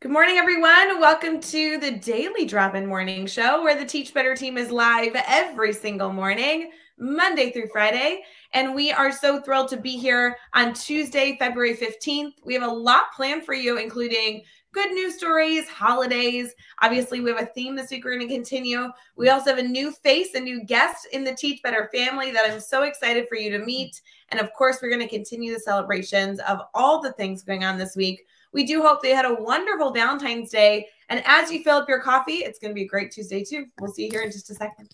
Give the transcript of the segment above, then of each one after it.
Good morning, everyone. Welcome to the Daily Drop-In Morning Show, where the Teach Better team is live every single morning, Monday through Friday. And we are so thrilled to be here on Tuesday, February 15th. We have a lot planned for you, including good news stories, holidays. Obviously, we have a theme this week we're going to continue. We also have a new face, a new guest in the Teach Better family that I'm so excited for you to meet. And of course, we're going to continue the celebrations of all the things going on this week. We do hope they had a wonderful Valentine's Day. And as you fill up your coffee, it's going to be a great Tuesday, too. We'll see you here in just a second.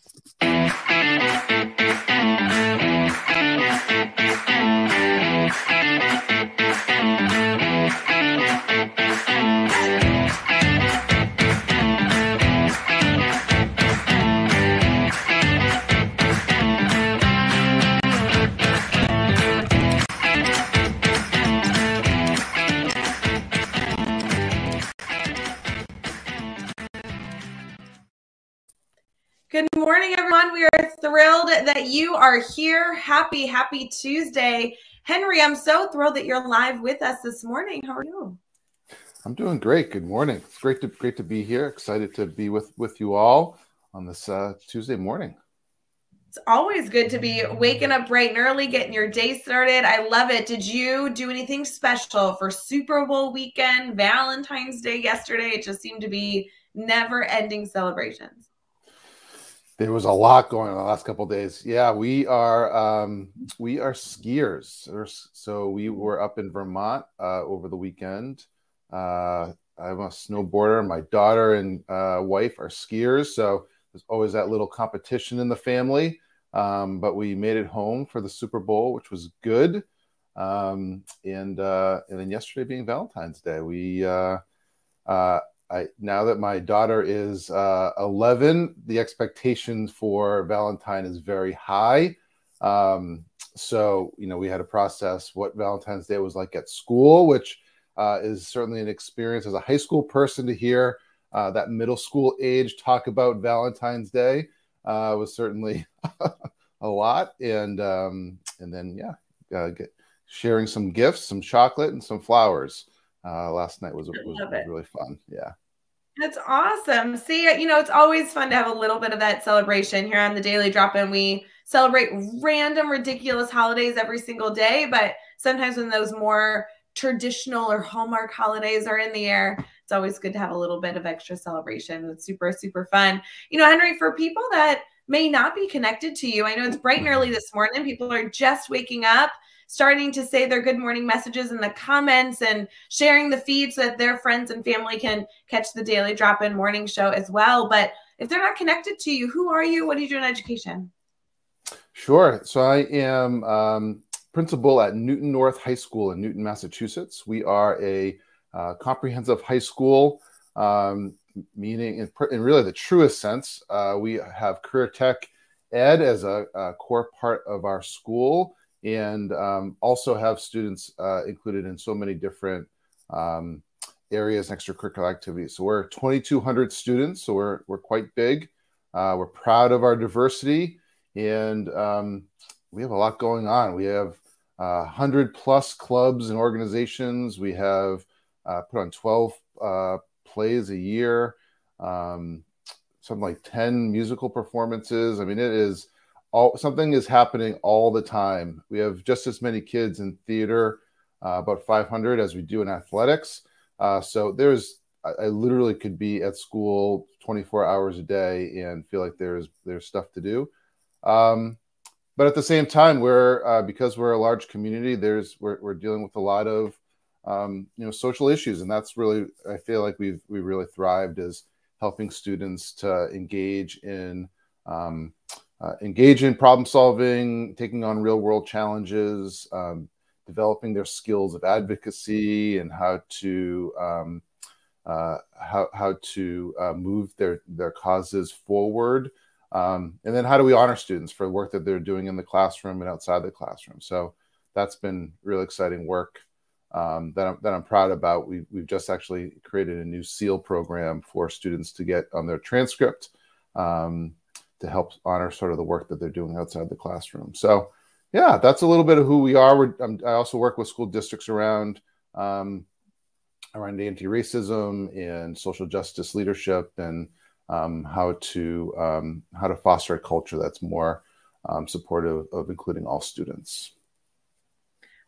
Good morning, everyone. We are thrilled that you are here. Happy Tuesday. Henry, I'm so thrilled that you're live with us this morning. How are you? I'm doing great. Good morning. It's great to be here. Excited to be with you all on this Tuesday morning. It's always good to be waking up bright and early, getting your day started. I love it. Did you do anything special for Super Bowl weekend, Valentine's Day yesterday? It just seemed to be never-ending celebrations. There was a lot going on the last couple of days. Yeah, we are skiers. So we were up in Vermont over the weekend. I'm a snowboarder. My daughter and wife are skiers, so there's always that little competition in the family. But we made it home for the Super Bowl, which was good. And then yesterday being Valentine's Day, now that my daughter is 11, the expectations for Valentine is very high. So, we had to process what Valentine's Day was like at school, which is certainly an experience as a high school person to hear that middle school age talk about Valentine's Day was certainly a lot. And then, sharing some gifts, some chocolate and some flowers. Last night was really fun. Yeah. That's awesome. See, it's always fun to have a little bit of that celebration here on the Daily Drop-In. We celebrate random, ridiculous holidays every single day, but sometimes when those more traditional or Hallmark holidays are in the air, it's always good to have a little bit of extra celebration. It's super, super fun. Henry, for people that may not be connected to you, I know it's bright and early this morning. People are just waking up, starting to say their good morning messages in the comments and sharing the feed so that their friends and family can catch the Daily Drop-In Morning Show as well. But if they're not connected to you, who are you? What do you do in education? Sure. So I am principal at Newton North High School in Newton, Massachusetts. We are a comprehensive high school, meaning in really the truest sense. We have career tech ed as a core part of our school, and also have students included in so many different areas and extracurricular activities. So we're 2,200 students, so we're quite big. We're proud of our diversity, and we have a lot going on. We have 100+ clubs and organizations. We have put on 12 plays a year, something like 10 musical performances. I mean, something is happening all the time. We have just as many kids in theater, about 500, as we do in athletics. So I literally could be at school 24 hours a day and feel like there's stuff to do. But at the same time, because we're a large community, we're dealing with a lot of social issues, and that's really, I feel like we really thrived as helping students to engage in problem solving, taking on real world challenges, developing their skills of advocacy and how to move their causes forward. And then how do we honor students for the work that they're doing in the classroom and outside the classroom? So that's been really exciting work that I'm proud about. We've just actually created a new SEAL program for students to get on their transcript to help honor sort of the work that they're doing outside the classroom. So yeah, that's a little bit of who we are. I also work with school districts around around anti-racism and social justice leadership, and how to foster a culture that's more supportive of including all students.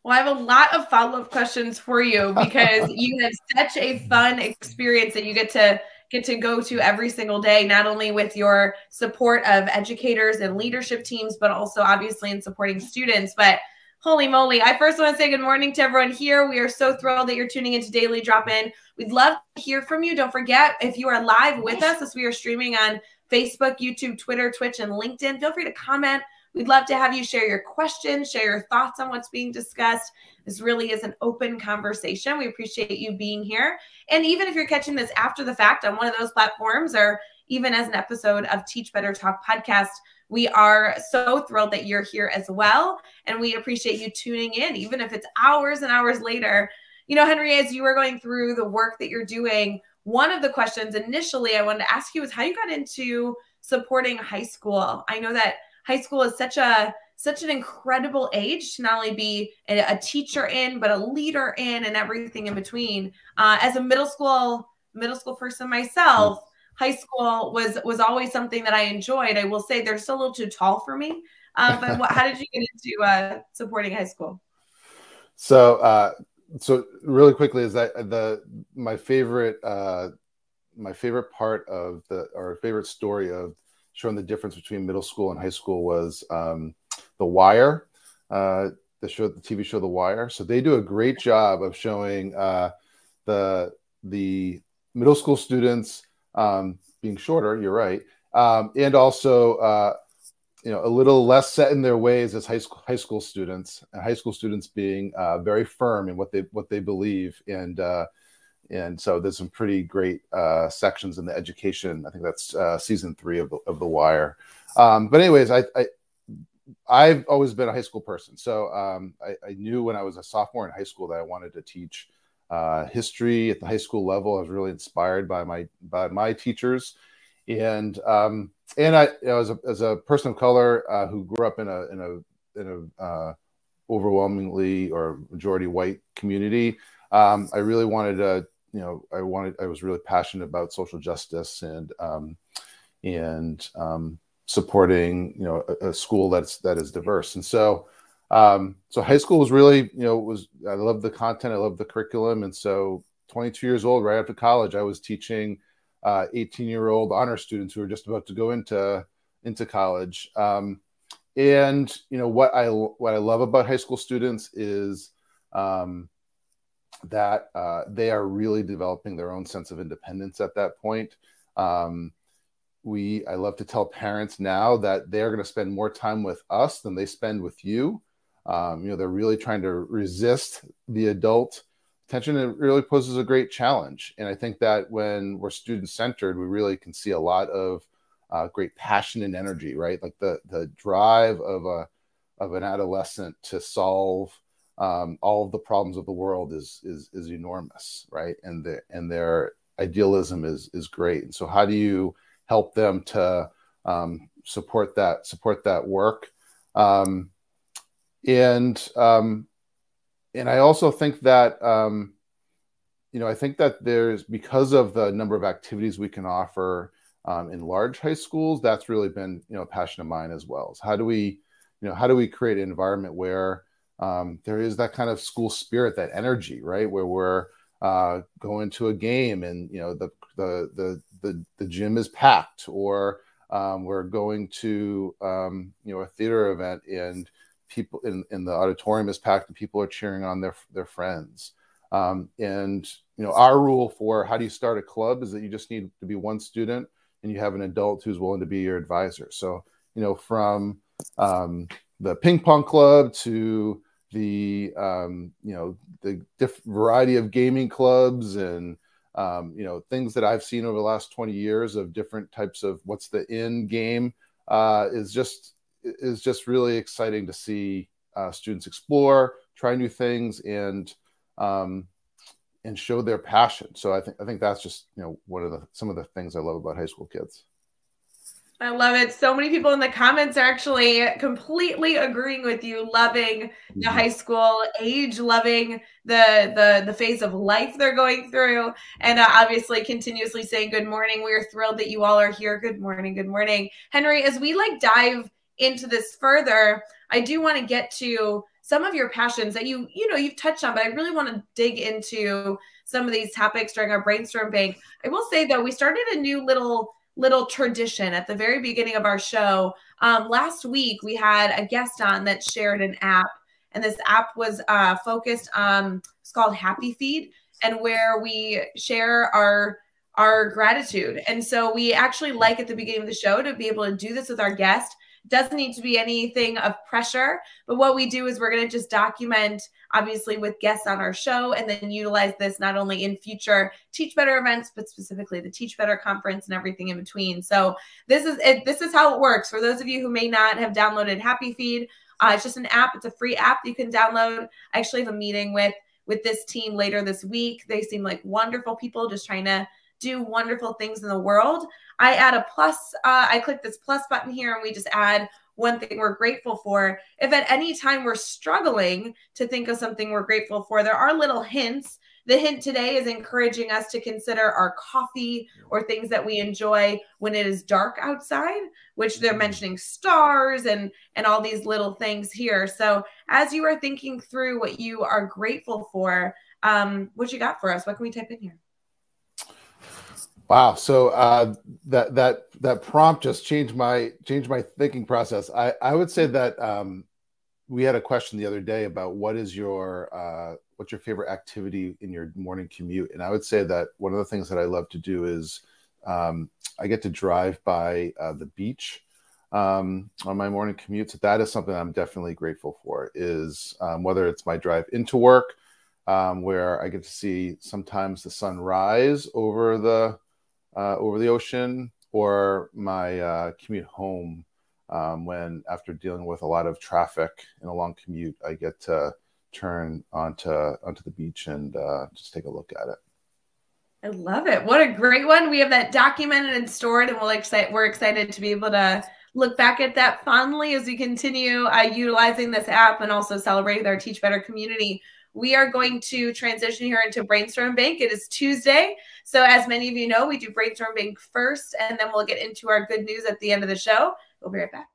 Well, I have a lot of follow-up questions for you because you have such a fun experience that you get to go to every single day, not only with your support of educators and leadership teams, but also obviously in supporting students. But holy moly, I first want to say good morning to everyone here. We are so thrilled that you're tuning into Daily Drop-In. We'd love to hear from you. Don't forget, if you are live with us as we are streaming on Facebook, YouTube, Twitter, Twitch, and LinkedIn, feel free to comment. We'd love to have you share your questions, share your thoughts on what's being discussed. This really is an open conversation. We appreciate you being here. And even if you're catching this after the fact on one of those platforms, or even as an episode of Teach Better Talk podcast, we are so thrilled that you're here as well. And we appreciate you tuning in, even if it's hours and hours later. You know, Henry, as you were going through the work that you're doing, one of the questions initially I wanted to ask you is how you got into supporting high school. I know that high school is such an incredible age to not only be a teacher in, but a leader in, and everything in between. As a middle school person myself, high school was always something that I enjoyed. I will say they're still a little too tall for me. But how did you get into supporting high school? So really quickly, is that my favorite part of favorite story of showing the difference between middle school and high school was The Wire, the TV show The Wire. So they do a great job of showing the middle school students being shorter. You're right, and also a little less set in their ways as high school students. High school students being very firm in what they believe, and so there's some pretty great sections in the education. I think that's season 3 of The Wire. But anyways, I've always been a high school person. So I knew when I was a sophomore in high school that I wanted to teach history at the high school level. I was really inspired by my teachers, and I, as a person of color who grew up in a overwhelmingly or majority white community, I really wanted to. I was really passionate about social justice and supporting, a school that is diverse. And so high school was really, I loved the content, I loved the curriculum. And so 22 years old, right after college, I was teaching 18-year-old honor students who were just about to go into college. And what I love about high school students is that they are really developing their own sense of independence at that point. I love to tell parents now that they're going to spend more time with us than they spend with you. They're really trying to resist the adult attention. It really poses a great challenge. And I think that when we're student-centered, we really can see a lot of great passion and energy, right? Like the drive of an adolescent to solve all of the problems of the world is enormous, right? And their idealism is great. And so how do you help them to support that work? And I also think that I think that there's, because of the number of activities we can offer in large high schools, that's really been a passion of mine as well. So how do we create an environment where there is that kind of school spirit, that energy, right? Where we're going to a game and the gym is packed, or we're going to a theater event and people in the auditorium is packed and people are cheering on their friends. And our rule for how do you start a club is that you just need to be one student and you have an adult who's willing to be your advisor. So from the ping pong club to the variety of gaming clubs and things that I've seen over the last 20 years of different types of what's the end game is just really exciting to see students explore, try new things, and show their passion. So I think that's just some of the things I love about high school kids. I love it. So many people in the comments are actually completely agreeing with you, loving the Mhm. high school age, loving the phase of life they're going through, and obviously continuously saying good morning. We are thrilled that you all are here. Good morning, good morning, Henry. As we dive into this further, I do want to get to some of your passions that you've touched on, but I really want to dig into some of these topics during our brainstorm bank. I will say though, we started a new little tradition at the very beginning of our show. Last week, we had a guest on that shared an app, and this app was focused on, it's called Happy Feed, and where we share our gratitude. And so we actually like at the beginning of the show to be able to do this with our guest. It doesn't need to be anything of pressure, but what we do is we're going to just document, obviously with guests on our show, and then utilize this not only in future Teach Better events, but specifically the Teach Better conference and everything in between. So this is it. This is how it works. For those of you who may not have downloaded Happy Feed, it's just an app. It's a free app you can download. I actually have a meeting with this team later this week. They seem like wonderful people just trying to do wonderful things in the world. I add a plus. I click this plus button here, and we just add one thing we're grateful for. If at any time we're struggling to think of something we're grateful for, there are little hints. The hint today is encouraging us to consider our coffee or things that we enjoy when it is dark outside, which they're mentioning stars and all these little things here. So as you are thinking through what you are grateful for, what you got for us? What can we type in here? Wow. So that prompt just changed my thinking process. I would say that we had a question the other day about what's your favorite activity in your morning commute, and I would say that one of the things that I love to do is I get to drive by the beach on my morning commute. So that is something I'm definitely grateful for. Is whether it's my drive into work, where I get to see sometimes the sun rise over the ocean, or my commute home, when after dealing with a lot of traffic in a long commute, I get to turn onto the beach and just take a look at it. I love it. What a great one. We have that documented and stored, and we're excited to be able to look back at that fondly as we continue utilizing this app and also celebrate with our Teach Better community. We are going to transition here into Brainstorm Bank. It is Tuesday. So as many of you know, we do Brainstorm Bank first, and then we'll get into our good news at the end of the show. We'll be right back.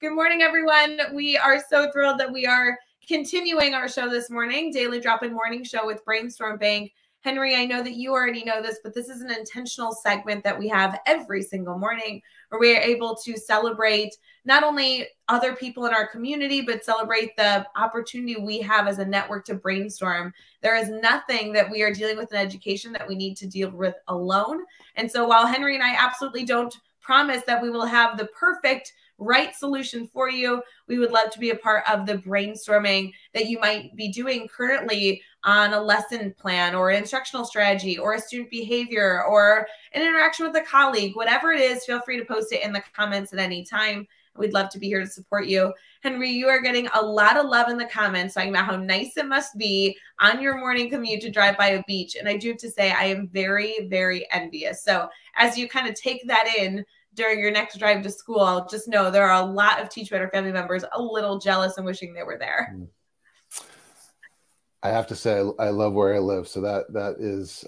Good morning, everyone. We are so thrilled that we are continuing our show this morning, Daily Drop-In Morning Show with Brainstorm Bank. Henry, I know that you already know this, but this is an intentional segment that we have every single morning where we are able to celebrate not only other people in our community, but celebrate the opportunity we have as a network to brainstorm. There is nothing that we are dealing with in education that we need to deal with alone. And so while Henry and I absolutely don't promise that we will have the perfect right solution for you, we would love to be a part of the brainstorming that you might be doing currently on a lesson plan or instructional strategy or a student behavior or an interaction with a colleague. Whatever it is, feel free to post it in the comments at any time. We'd love to be here to support you. Henry, you are getting a lot of love in the comments talking about how nice it must be on your morning commute to drive by a beach. And I do have to say, I am very, very envious. So as you kind of take that in during your next drive to school, just know there are a lot of Teach Better family members a little jealous and wishing they were there. I have to say, I love where I live, so that is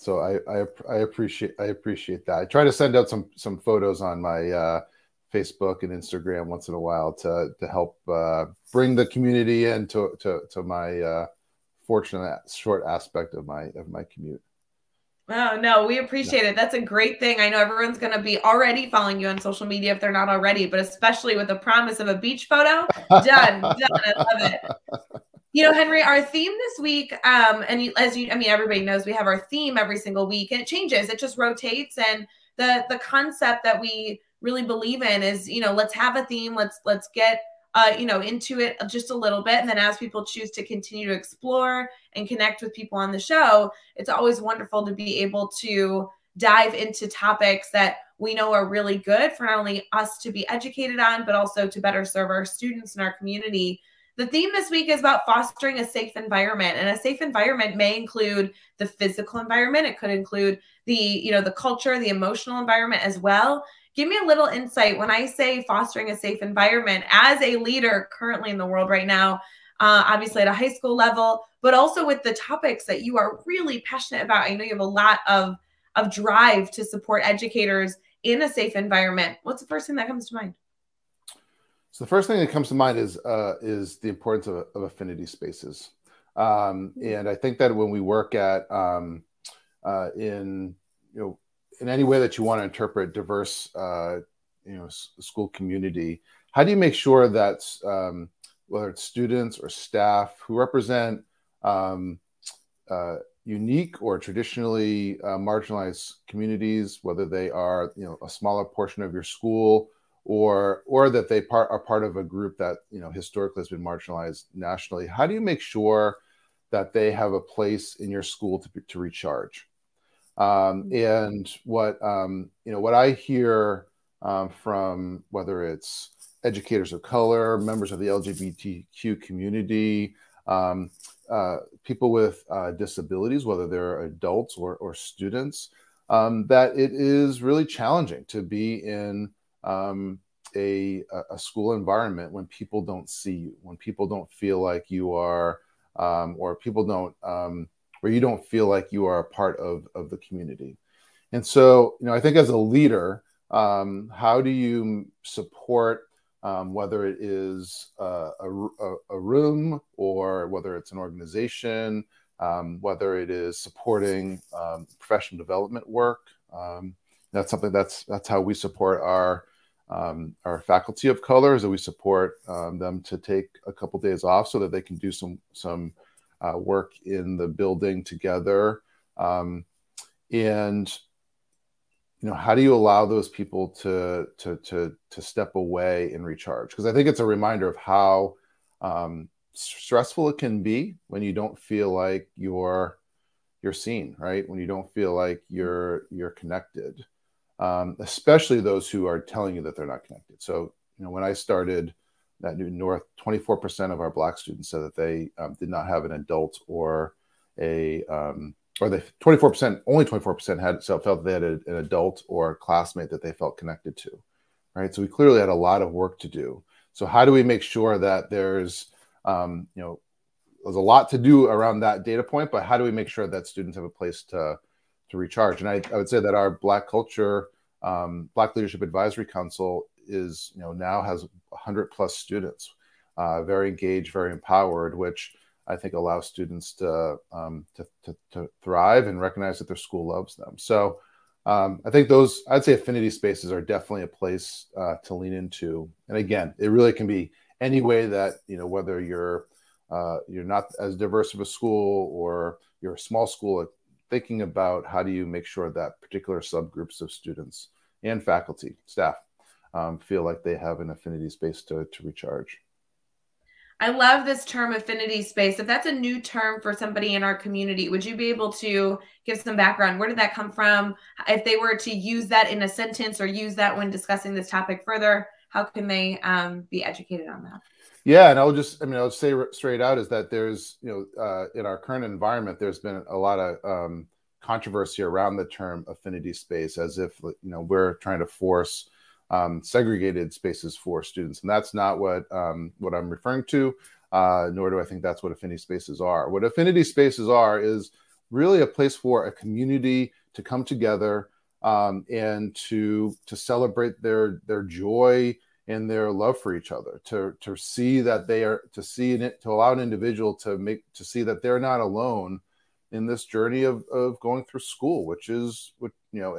so I appreciate that. I try to send out some photos on my Facebook and Instagram once in a while to help bring the community into my fortunate short aspect of my commute. Oh, no, we appreciate it. That's a great thing. I know everyone's going to be already following you on social media if they're not already, but especially with the promise of a beach photo. Done. I love it. You know, Henry, our theme this week, and as you, I mean, everybody knows we have our theme every single week, and it changes. It just rotates. And the concept that we really believe in is, let's have a theme. Let's get into it just a little bit. And then as people choose to continue to explore and connect with people on the show, it's always wonderful to be able to dive into topics that we know are really good for not only us to be educated on, but also to better serve our students and our community. The theme this week is about fostering a safe environment, and a safe environment may include the physical environment. It could include the culture, the emotional environment as well. Give me a little insight when I say fostering a safe environment as a leader currently in the world right now, obviously at a high school level, but also with the topics that you are really passionate about. I know you have a lot of drive to support educators in a safe environment. What's the first thing that comes to mind? So the first thing that comes to mind is the importance of affinity spaces, and I think that when we work at in in any way that you want to interpret diverse school community, how do you make sure that whether it's students or staff who represent unique or traditionally marginalized communities, whether they are a smaller portion of your school, or that they are part of a group that historically has been marginalized nationally, how do you make sure that they have a place in your school to recharge? And what I hear from whether it's educators of color, members of the LGBTQ community, people with disabilities, whether they're adults or students, that it is really challenging to be in a school environment when people don't see you, when people don't feel like you are, or people don't, where you don't feel like you are a part of the community. And so, I think as a leader, how do you support, whether it is a room or whether it's an organization, whether it is supporting professional development work? That's something that's how we support our faculty of color, is that we support them to take a couple days off so that they can do some work in the building together. And how do you allow those people to step away and recharge? Because I think it's a reminder of how stressful it can be when you don't feel like you're seen, right? When you don't feel like you're connected, especially those who are telling you that they're not connected. So, when I started at Newton North, 24% of our Black students said that they did not have an adult or a or they 24%, only 24% felt they had an adult or a classmate that they felt connected to, right? So we clearly had a lot of work to do. So how do we make sure that there's a lot to do around that data point, but how do we make sure that students have a place to recharge? And I would say that our Black Culture, Black Leadership Advisory Council is now has 100+ students, very engaged, very empowered, which I think allows students to thrive and recognize that their school loves them. So I think I'd say affinity spaces are definitely a place to lean into. And again, it really can be any way that, whether you're not as diverse of a school or you're a small school, thinking about how do you make sure that particular subgroups of students and faculty, staff, feel like they have an affinity space to recharge. I love this term affinity space. If that's a new term for somebody in our community, would you be able to give some background? Where did that come from? If they were to use that in a sentence or use that when discussing this topic further, how can they be educated on that? Yeah, and I'll say straight out is that there's, in our current environment, there's been a lot of controversy around the term affinity space, as if, we're trying to force segregated spaces for students. And that's not what I'm referring to, nor do I think that's what affinity spaces are. What affinity spaces are is really a place for a community to come together and to celebrate their joy and their love for each other, to see that they are, to allow an individual to see that they're not alone in this journey of going through school, which is,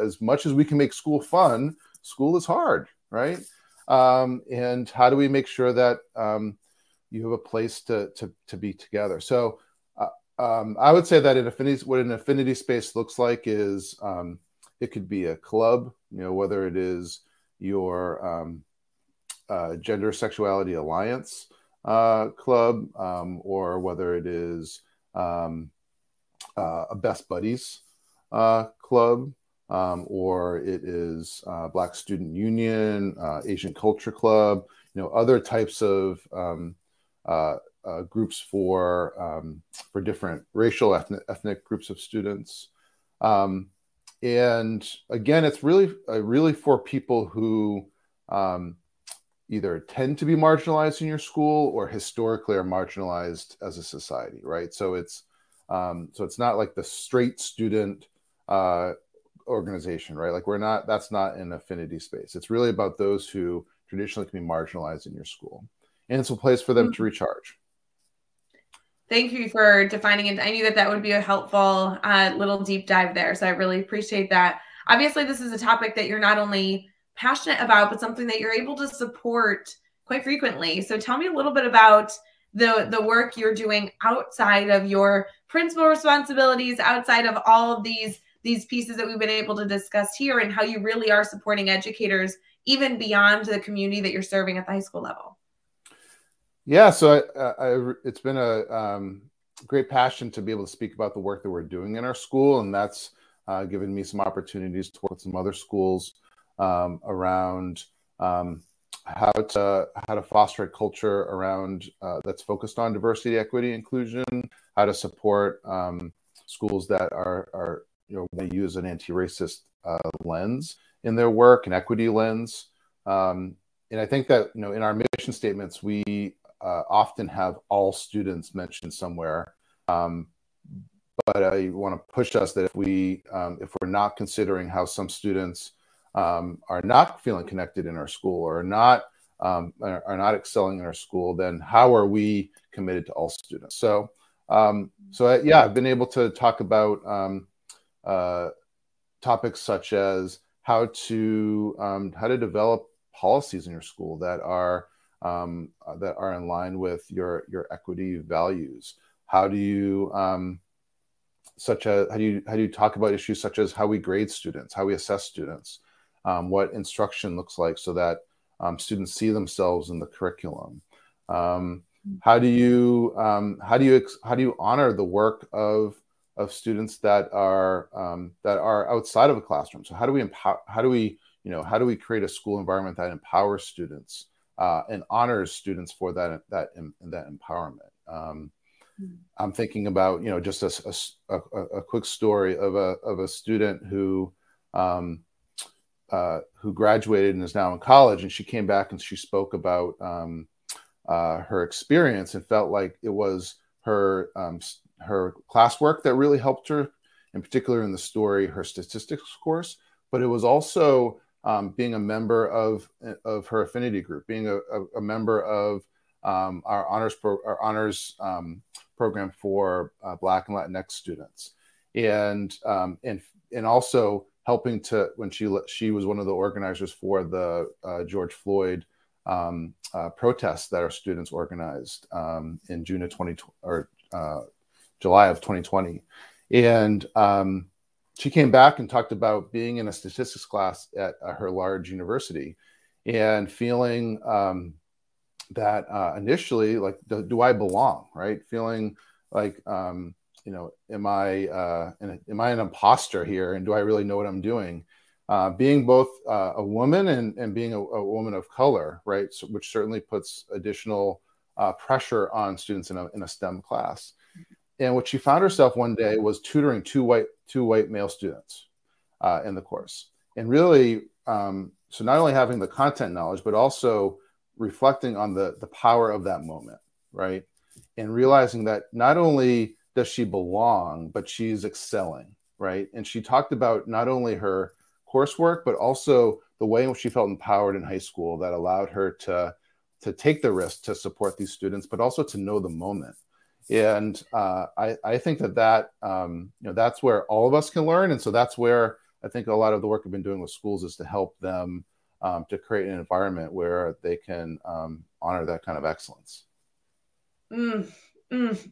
as much as we can make school fun, school is hard, right? And how do we make sure that you have a place to be together? So I would say that what an affinity space looks like is it could be a club, whether it is your gender sexuality alliance club, or whether it is a best buddies club, or it is Black Student Union, Asian Culture Club, other types of groups for different racial, ethnic groups of students. And again, it's really for people who either tend to be marginalized in your school or historically are marginalized as a society, right? So it's not like the straight student organization, right? Like that's not an affinity space. It's really about those who traditionally can be marginalized in your school. And it's a place for them to recharge. Thank you for defining it. I knew that would be a helpful little deep dive there. So I really appreciate that. Obviously, this is a topic that you're not only passionate about, but something that you're able to support quite frequently. So tell me a little bit about the work you're doing outside of your principal responsibilities, outside of all of these pieces that we've been able to discuss here, and how you really are supporting educators even beyond the community that you're serving at the high school level. Yeah, so it's been a great passion to be able to speak about the work that we're doing in our school, and that's given me some opportunities to work with some other schools around how to foster a culture around that's focused on diversity, equity, inclusion, how to support schools that are they use an anti-racist lens in their work, an equity lens. And I think that, in our mission statements, we often have all students mentioned somewhere. But I want to push us that if we're not considering how some students are not feeling connected in our school or are not excelling in our school, then how are we committed to all students? So I've been able to talk about topics such as how to develop policies in your school that are in line with your equity values. How do you talk about issues such as how we grade students, how we assess students, what instruction looks like so that students see themselves in the curriculum. How do you honor the work of students that are outside of a classroom? So how do we create a school environment that empowers students and honors students for that empowerment? I'm thinking about just a quick story of a student who graduated and is now in college, and she came back and she spoke about her experience and felt like it was her classwork that really helped her, in particular in the story, her statistics course, but it was also being a member of her affinity group, being a member of our honors program for Black and Latinx students, and also helping to, when she was one of the organizers for the George Floyd protests that our students organized in June of 2020 or July of 2020, and she came back and talked about being in a statistics class at her large university and feeling that initially, like, do I belong, right? Feeling like, am I an imposter here, and do I really know what I'm doing? Being both a woman and being a woman of color, right? So, which certainly puts additional pressure on students in a STEM class. And what she found herself one day was tutoring two white male students in the course, and really, so not only having the content knowledge, but also reflecting on the power of that moment, right? And realizing that not only does she belong, but she's excelling, right? And she talked about not only her coursework, but also the way in which she felt empowered in high school that allowed her to take the risk to support these students, but also to know the moment. And I think that that's where all of us can learn. And so that's where I think a lot of the work I've been doing with schools is to help them to create an environment where they can honor that kind of excellence.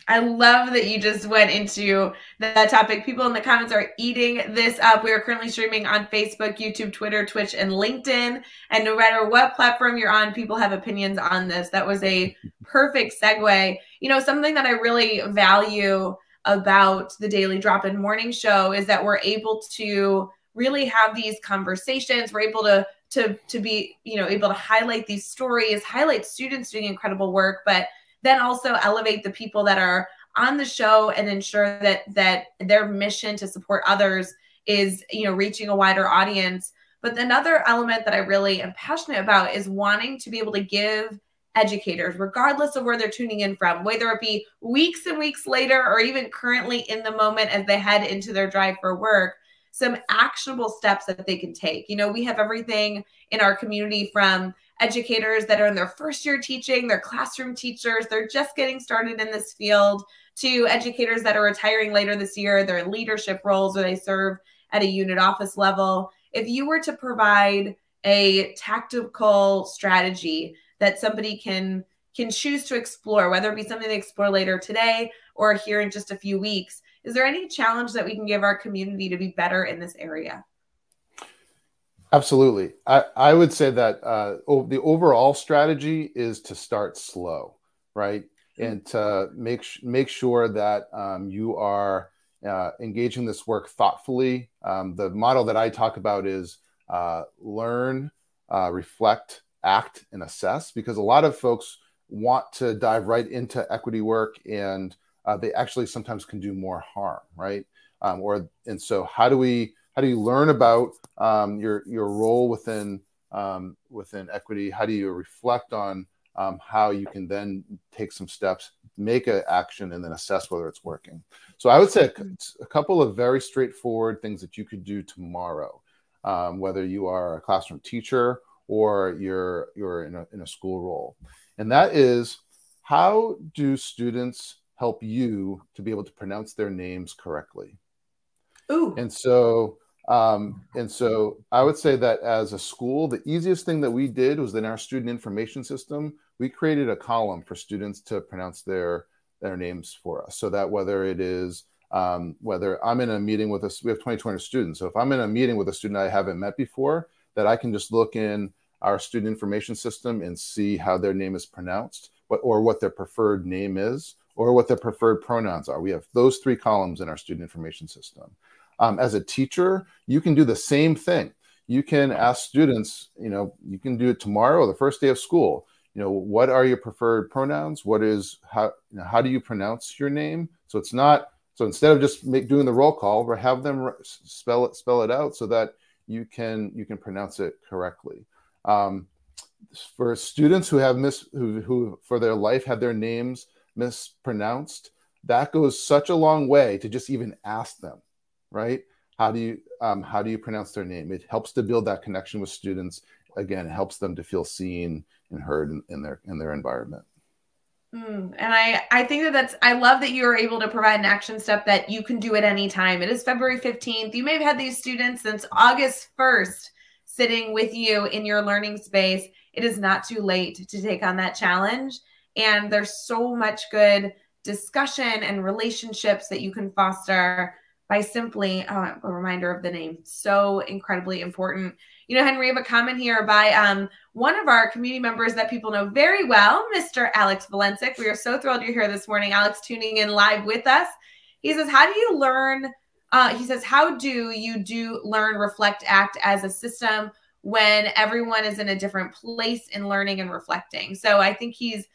I love that you just went into that topic. People in the comments are eating this up. We are currently streaming on Facebook, YouTube, Twitter, Twitch, and LinkedIn. And no matter what platform you're on, people have opinions on this. That was a perfect segue. Something that I really value about the Daily Drop-In Morning Show is that we're able to really have these conversations. We're able to be, able to highlight these stories, highlight students doing incredible work, but then also elevate the people that are on the show and ensure that their mission to support others is, reaching a wider audience. But another element that I really am passionate about is wanting to be able to give educators, regardless of where they're tuning in from, whether it be weeks and weeks later or even currently in the moment as they head into their drive for work, some actionable steps that they can take. We have everything in our community from educators that are in their first year teaching, they're classroom teachers, they're just getting started in this field, to educators that are retiring later this year, they're in leadership roles or they serve at a unit office level. If you were to provide a tactical strategy that somebody can choose to explore, whether it be something they explore later today or here in just a few weeks, is there any challenge that we can give our community to be better in this area? Absolutely. I would say that the overall strategy is to start slow, right? And to make sure that you are engaging this work thoughtfully. The model that I talk about is learn, reflect, act, and assess, because a lot of folks want to dive right into equity work, and they actually sometimes can do more harm, right? And so how do you learn about your role within equity? How do you reflect on how you can then take some steps, make an action, and then assess whether it's working? So I would say a couple of very straightforward things that you could do tomorrow, whether you are a classroom teacher or you're in a school role. And that is, how do students help you to be able to pronounce their names correctly? Ooh. And so I would say that as a school, the easiest thing that we did was in our student information system, we created a column for students to pronounce their names for us. So that whether it is, whether I'm in a meeting with us, we have 2,200 students. So if I'm in a meeting with a student I haven't met before, that I can just look in our student information system and see how their name is pronounced, or what their preferred name is, or what their preferred pronouns are. We have those 3 columns in our student information system. As a teacher, you can do the same thing. You can ask students, you can do it tomorrow, the first day of school. What are your preferred pronouns? How do you pronounce your name? So it's not, so instead of just doing the roll call, have them spell it out so that you can pronounce it correctly. For students who have who for their life had their names mispronounced, that goes such a long way to just even ask them, right? How do you pronounce their name? It helps to build that connection with students. Again, it helps them to feel seen and heard in their environment. And I think I love that you're able to provide an action step that you can do at any time. It is February 15th. You may have had these students since August 1st sitting with you in your learning space. It is not too late to take on that challenge. And there's so much good discussion and relationships that you can foster by simply, a reminder of the name. So incredibly important. Henry, we have a comment here by one of our community members that people know very well, Mr. Alex Valencic. We are so thrilled you're here this morning. Alex tuning in live with us. He says, how do you learn, how do you learn, reflect, act as a system when everyone is in a different place in learning and reflecting? So I think he's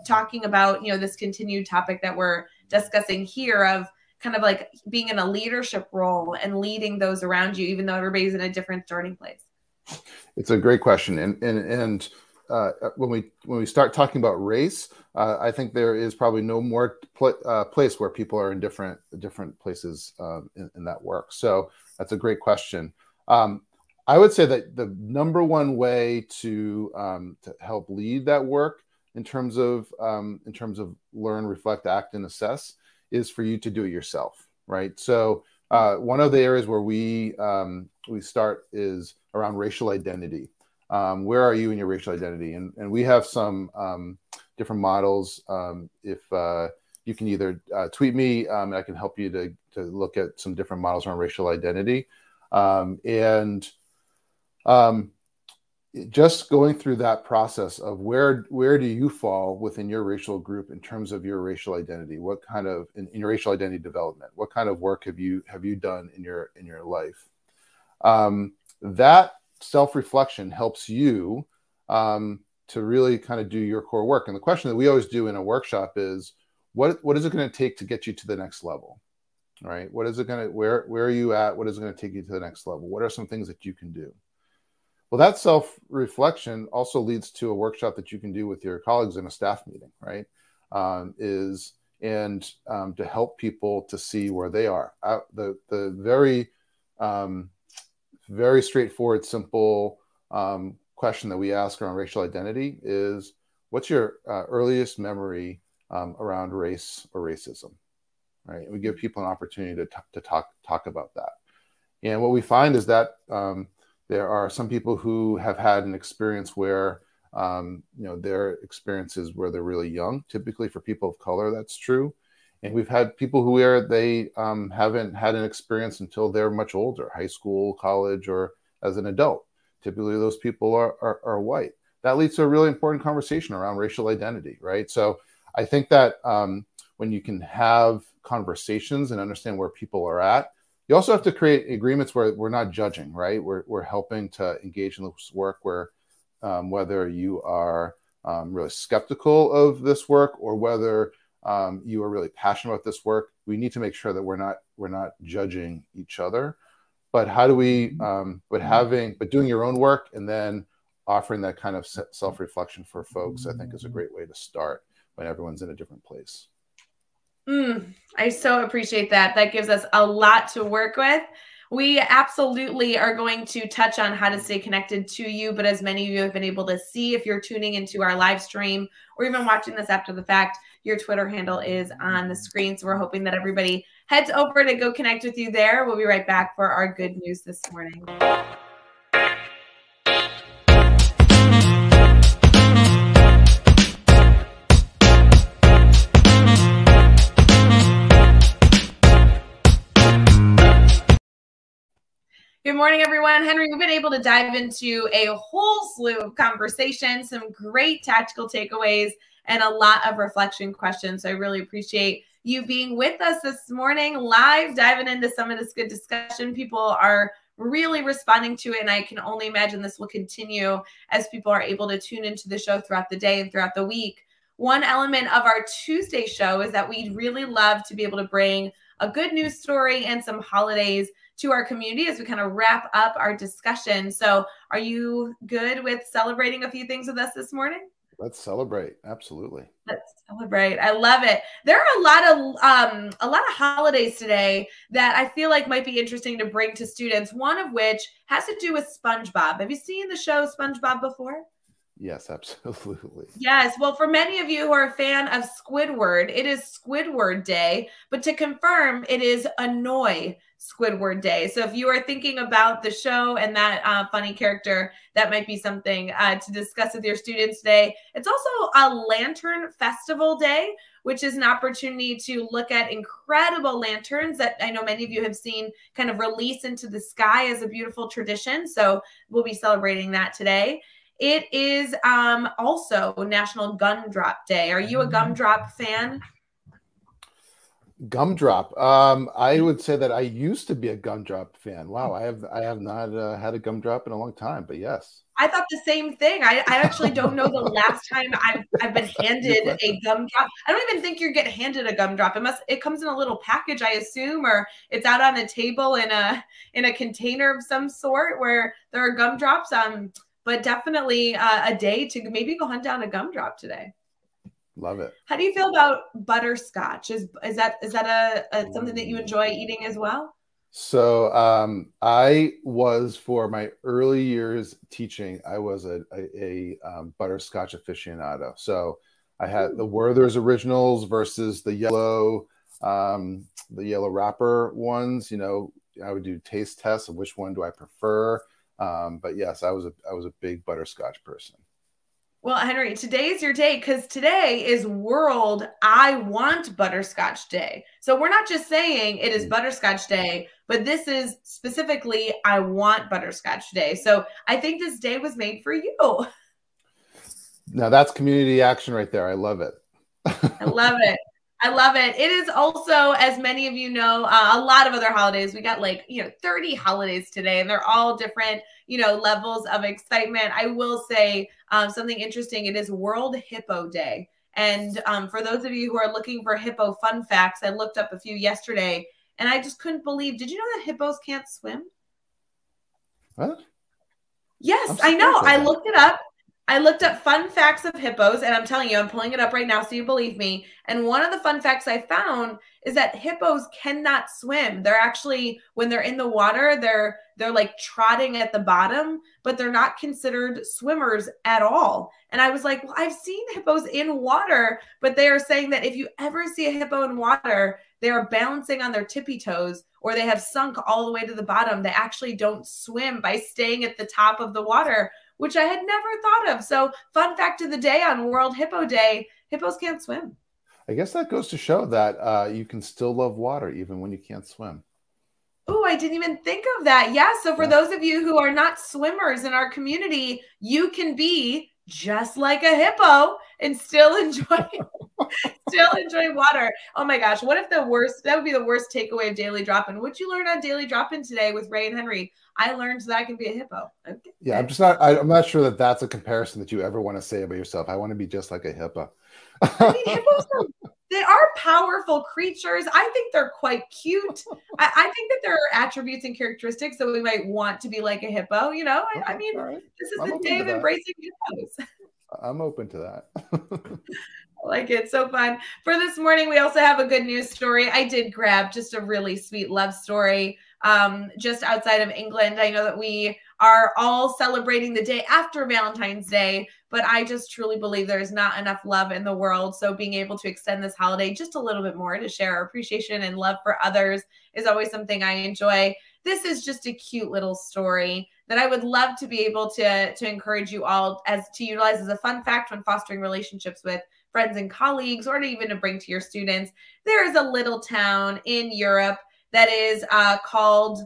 talking about, this continued topic that we're discussing here of kind of like being in a leadership role and leading those around you, even though everybody's in a different starting place. It's a great question. And when we start talking about race, I think there is probably no more place where people are in different places in that work. So that's a great question. I would say that the number one way to help lead that work in terms of learn, reflect, act, and assess is for you to do it yourself, right? So one of the areas where we start is around racial identity. Where are you in your racial identity? And we have some different models. If you can either tweet me, and I can help you to look at some different models around racial identity. Just going through that process of where do you fall within your racial group in terms of your racial identity? What kind of in your racial identity development? What kind of work have you done in your life? That self-reflection helps you to really kind of do your core work. And the question that we always do in a workshop is, what is it going to take to get you to the next level, right? What is it going to, where are you at? What is it going to take you to the next level? What are some things that you can do? Well, that self-reflection also leads to a workshop that you can do with your colleagues in a staff meeting, right? To help people to see where they are. The very straightforward, simple question that we ask around racial identity is, what's your earliest memory around race or racism, right? And we give people an opportunity to talk about that. And what we find is that there are some people who have had an experience where, their experiences where they're really young. Typically for people of color, that's true. And we've had people where they haven't had an experience until they're much older, high school, college, or as an adult. Typically those people are white. That leads to a really important conversation around racial identity, right? So I think that when you can have conversations and understand where people are at, you also have to create agreements where we're not judging, right? We're helping to engage in this work where whether you are really skeptical of this work or whether you are really passionate about this work, we need to make sure that we're not judging each other. But how do we, but doing your own work and then offering that kind of self-reflection for folks, I think is a great way to start when everyone's in a different place. I so appreciate that. That gives us a lot to work with. We absolutely are going to touch on how to stay connected to you, but as many of you have been able to see, if you're tuning into our live stream or even watching this after the fact, your Twitter handle is on the screen. So we're hoping that everybody heads over to go connect with you there. We'll be right back for our good news this morning. Good morning, everyone. Henry, we've been able to dive into a whole slew of conversations, some great tactical takeaways, and a lot of reflection questions. So I really appreciate you being with us this morning, live, diving into some of this good discussion. People are really responding to it, and I can only imagine this will continue as people are able to tune into the show throughout the day and throughout the week. One element of our Tuesday show is that we'd really love to be able to bring a good news story and some holidays to our community as we kind of wrap up our discussion. So are you good with celebrating a few things with us this morning? Let's celebrate. Absolutely. Let's celebrate. I love it. There are a lot of holidays today that I feel like might be interesting to bring to students, one of which has to do with SpongeBob. Have you seen the show SpongeBob before? Yes, absolutely. Yes. Well, for many of you who are a fan of Squidward, it is Squidward Day. But to confirm, it is Annoy Squidward Day. So if you are thinking about the show and that funny character, that might be something to discuss with your students today. It's also a Lantern Festival Day, which is an opportunity to look at incredible lanterns that I know many of you have seen kind of release into the sky as a beautiful tradition. So we'll be celebrating that today. It is also National Gumdrop Day. Are you a gumdrop fan? Gumdrop. I would say that I used to be a gumdrop fan. Wow, I have not had a gumdrop in a long time, but yes. I thought the same thing. I actually don't know the last time I've been handed a gumdrop. I don't even think you get handed a gumdrop. It comes in a little package, I assume, or it's out on a table in a container of some sort where there are gumdrops. But definitely a day to maybe go hunt down a gumdrop today. Love it. How do you feel about butterscotch? Is that something that you enjoy eating as well? So I was, for my early years teaching, I was a butterscotch aficionado. So I had the Werther's Originals versus the yellow wrapper ones. You know, I would do taste tests of which one do I prefer. But yes, I was a big butterscotch person. Well, Henry, today is your day because today is World I Want Butterscotch Day. So we're not just saying it is Butterscotch Day, but this is specifically I Want Butterscotch Day. So I think this day was made for you. Now that's community action right there. I love it. I love it. I love it. It is also, as many of you know, a lot of other holidays. We got like, 30 holidays today, and they're all different, levels of excitement. I will say something interesting. It is World Hippo Day. And for those of you who are looking for hippo fun facts, I looked up a few yesterday, and I just couldn't believe. Did you know that hippos can't swim? What? I'm Yes, I know. surprised by I that. looked it up. I looked up fun facts of hippos, and I'm telling you, I'm pulling it up right now so you believe me. And one of the fun facts I found is that hippos cannot swim. They're actually, when they're in the water, they're like trotting at the bottom, but they're not considered swimmers at all. And I was like, well, I've seen hippos in water, but they are saying that if you ever see a hippo in water, they are balancing on their tippy toes, or they have sunk all the way to the bottom. They actually don't swim by staying at the top of the water, which I had never thought of. So, fun fact of the day on World Hippo Day, hippos can't swim. I guess that goes to show that you can still love water even when you can't swim. Oh, I didn't even think of that. Yeah. So, for Yeah. those of you who are not swimmers in our community, you can be just like a hippo and still enjoy water. Oh my gosh, what if that would be the worst takeaway of Daily Drop-In? What'd you learn on Daily Drop-In today with Rae and Henry? I learned that I can be a hippo. Okay. Yeah, I'm not sure that that's a comparison that you ever want to say about yourself. I want to be just like a hippo. I mean, they are powerful creatures. I think they're quite cute. I think that there are attributes and characteristics that we might want to be like a hippo. Okay, I mean, all right. this is I'm the open day to of that. embracing hippos. I'm open to that. I like it. So fun. For this morning, we also have a good news story. I did grab just a really sweet love story just outside of England. I know that we are all celebrating the day after Valentine's Day, but I just truly believe there's not enough love in the world. So being able to extend this holiday just a little bit more to share our appreciation and love for others is always something I enjoy. This is just a cute little story that I would love to be able to encourage you all as to utilize as a fun fact when fostering relationships with friends and colleagues, or to even to bring to your students. There is a little town in Europe that is called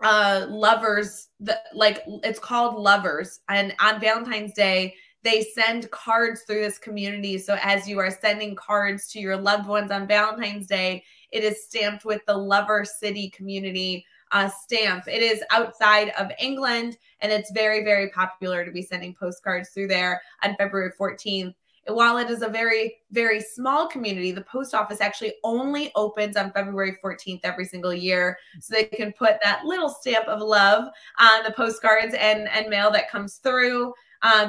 Lovers. It's called Lovers, and on Valentine's Day they send cards through this community. So as you are sending cards to your loved ones on Valentine's Day, it is stamped with the Lover City community stamp. It is outside of England, and it's very, very popular to be sending postcards through there on February 14th. And while it is a very, very small community, the post office actually only opens on February 14th every single year. So they can put that little stamp of love on the postcards and mail that comes through.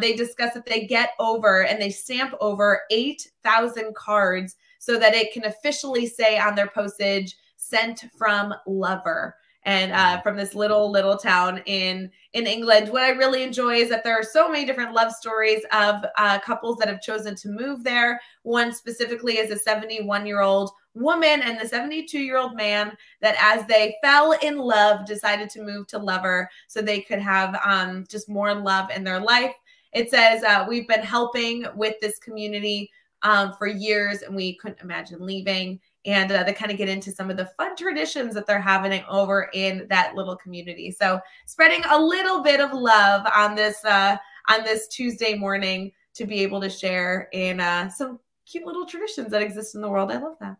They discuss that they get over and they stamp over 8,000 cards so that it can officially say on their postage, sent from Lover. And from this little town in England. What I really enjoy is that there are so many different love stories of couples that have chosen to move there. One specifically is a 71-year-old woman and the 72-year-old man that, as they fell in love, decided to move to Lover so they could have just more love in their life. It says, we've been helping with this community for years, and we couldn't imagine leaving. And they kind of get into some of the fun traditions that they're having over in that little community. So spreading a little bit of love on this Tuesday morning to be able to share in some cute little traditions that exist in the world. I love that.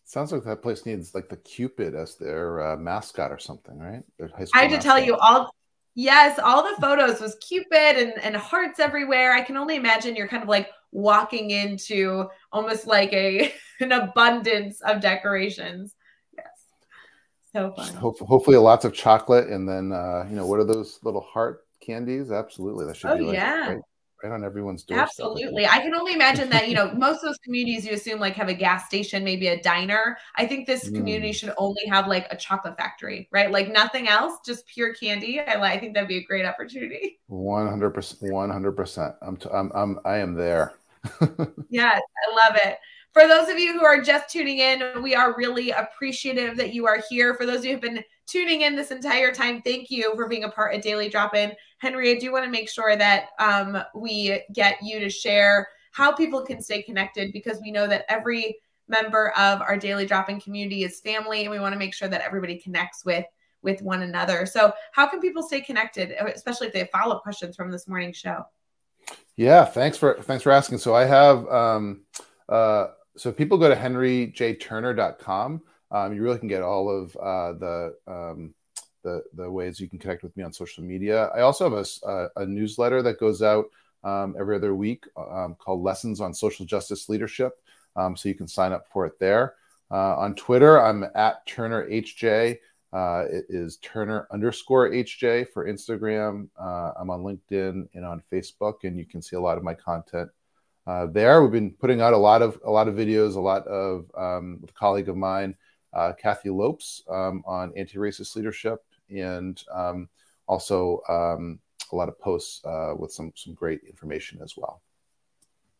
Sounds like that place needs like the Cupid as their mascot or something, right? Their high I school have to tell mascot. you all. Yes, all the photos was Cupid and hearts everywhere. I can only imagine you're kind of like walking into almost like an abundance of decorations. Yes. So fun. Hopefully lots of chocolate, and then what are those little heart candies? Absolutely, that should be like Yeah. right on everyone's doorstep. Absolutely. I can only imagine that, most of those communities you assume like have a gas station, maybe a diner. I think this community should only have like a chocolate factory, right? Like nothing else, just pure candy. I think that'd be a great opportunity. 100%, 100%. I am there. Yes, I love it. For those of you who are just tuning in, we are really appreciative that you are here. For those of you who've been tuning in this entire time, thank you for being a part of Daily Drop-In. Henry, I do want to make sure that we get you to share how people can stay connected, because we know that every member of our Daily Drop-In community is family, and we want to make sure that everybody connects with one another. So how can people stay connected, especially if they have follow-up questions from this morning's show? Yeah, thanks for asking. So I have So if people go to henryjturner.com, you really can get all of the ways you can connect with me on social media. I also have a newsletter that goes out every other week called Lessons on Social Justice Leadership. So you can sign up for it there. On Twitter, I'm at TurnerHJ. It is Turner_HJ for Instagram. I'm on LinkedIn and on Facebook, and you can see a lot of my content there. We've been putting out a lot of videos, with a colleague of mine, Kathy Lopes, on anti-racist leadership, and also a lot of posts with some great information as well.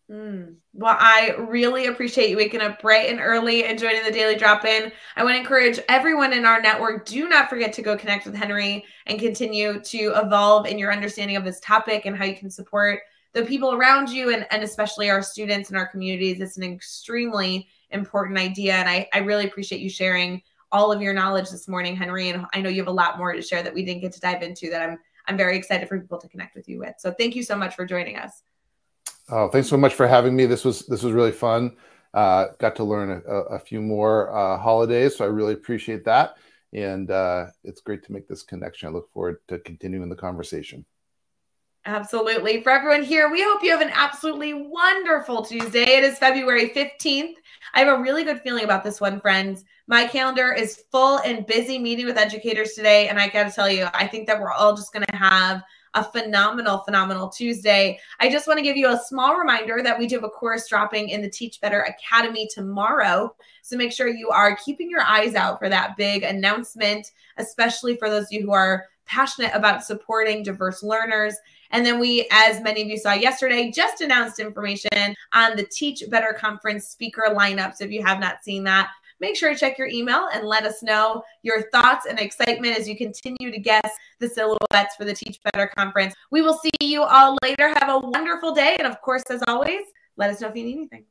Well, I really appreciate you waking up bright and early and joining the Daily Drop-In. I want to encourage everyone in our network, do not forget to go connect with Henry and continue to evolve in your understanding of this topic and how you can support the people around you and especially our students and our communities. It's an extremely important idea. And I really appreciate you sharing all of your knowledge this morning, Henry. And I know you have a lot more to share that we didn't get to dive into that I'm very excited for people to connect with you with. So thank you so much for joining us. Oh, thanks so much for having me. This was really fun. Got to learn a few more holidays, so I really appreciate that. And it's great to make this connection. I look forward to continuing the conversation. Absolutely. For everyone here, we hope you have an absolutely wonderful Tuesday. It is February 15th. I have a really good feeling about this one, friends. My calendar is full and busy meeting with educators today. And I got to tell you, I think that we're all just going to have a phenomenal Tuesday. I just want to give you a small reminder that we do have a course dropping in the Teach Better Academy tomorrow. So make sure you are keeping your eyes out for that big announcement, especially for those of you who are passionate about supporting diverse learners. And then we, as many of you saw yesterday, just announced information on the Teach Better Conference speaker lineup. So if you have not seen that, make sure to check your email and let us know your thoughts and excitement as you continue to guess the silhouettes for the Teach Better Conference. We will see you all later. Have a wonderful day. And of course, as always, let us know if you need anything.